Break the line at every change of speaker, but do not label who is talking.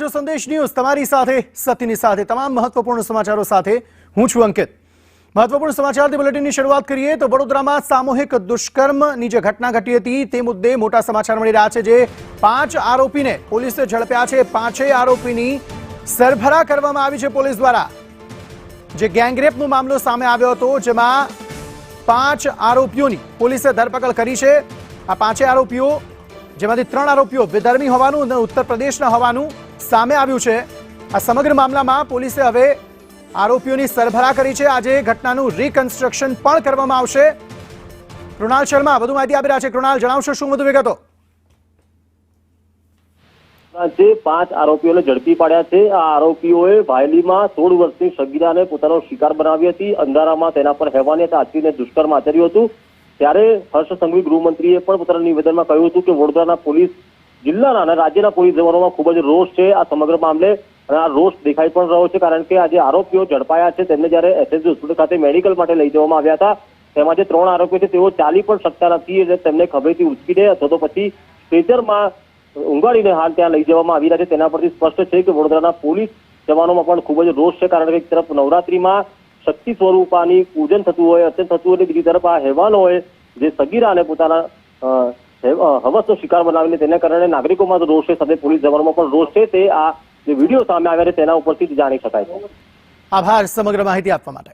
છો સંદેશ ન્યૂઝ તમારી સાથે સત્યની સાથે તમામ મહત્વપૂર્ણ સમાચારો સાથે હું છું અંકિત। મહત્વપૂર્ણ સમાચારથી બુલેટિનની શરૂઆત કરીએ તો વડોદરામાં સામૂહિક દુષ્કર્મની જે ઘટના ઘટી હતી તે મુદ્દે મોટા સમાચાર મળી રહ્યા છે। જે 5 આરોપીને પોલીસે ઝડપ્યા છે। 5 આરોપીની સરભરા કરવામાં આવી છે પોલીસ દ્વારા। જે ગેંગરેપનો મામલો સામે આવ્યો હતો જેમાં 5 આરોપીઓની પોલીસે ધરપકડ કરી છે। આ 5 આરોપીઓ જેમાંથી 3 આરોપીઓ વિદર્ભી હોવાનું અને ઉત્તર પ્રદેશના હોવાનું સામે આવ્યું છે। આ સમગ્ર મામલામાં પોલીસે હવે આરોપીઓની સરભરા કરી છે। આજે ઘટનાનું રિકન્સ્ટ્રક્શન પણ કરવામાં આવશે। કૃણાલ શર્મા વધુ માહિતી આપી રહ્યા છે। કૃણાલ, જણાવશો શું વધુ વિગતો?
જે 5 આરોપીઓને ઝડપી પાડ્યા છે। આ આરોપીઓએ વાયલીમાં 16 વર્ષની સગીરાને પોતાનો શિકાર બનાવી હતી। અંધારામાં તેના પર હેવાનિયત આચરીને દુષ્કર્મ આચર્યું હતું। ત્યારે હર્ષ સંઘવી ગૃહમંત્રીએ પણ પોતાના નિવેદનમાં કહ્યું હતું કે વડોદરાના પોલીસ જિલ્લાના અને રાજ્યના પોલીસ જવાનોમાં ખૂબ જ રોષ છે આ સમગ્ર મામલે। અને આ રોષ દેખાઈ પણ રહ્યો છે કારણ કે આજે આરોપીઓ ઝડપાયા છે તેમને જ્યારે એસએસજી હોસ્પિટલ ખાતે મેડિકલ માટે લઈ જવામાં આવ્યા હતા તેમાં જે 3 આરોપીઓ છે તેઓ ચાલી પણ શકતા નથી એટલે તેમને ખભેથી ઉચકીને અથવા તો પછી સ્ટ્રેચરમાં ઊંઘાડીને હાલ ત્યાં લઈ જવામાં આવી રહ્યા છે। તેના પરથી સ્પષ્ટ છે કે વડોદરાના પોલીસ જવાનોમાં પણ ખૂબ જ રોષ છે કારણ કે એક તરફ નવરાત્રીમાં શક્તિ સ્વરૂપાની પૂજન થતું હોય અર્ચન થતું હોય, બીજી તરફ આ હેવાનોએ જે સગીરાને પોતાના હવસનો શિકાર બનાવીને તેને કારણે નાગરિકોમાં તો રોષ છે સાથે પોલીસ જવાનોમાં પણ રોષ છે। તે આ જે વિડીયો સામે આવ્યા છે તેના ઉપરથી જ જાણી શકાય છે।
આભાર સમગ્ર માહિતી આપવા માટે।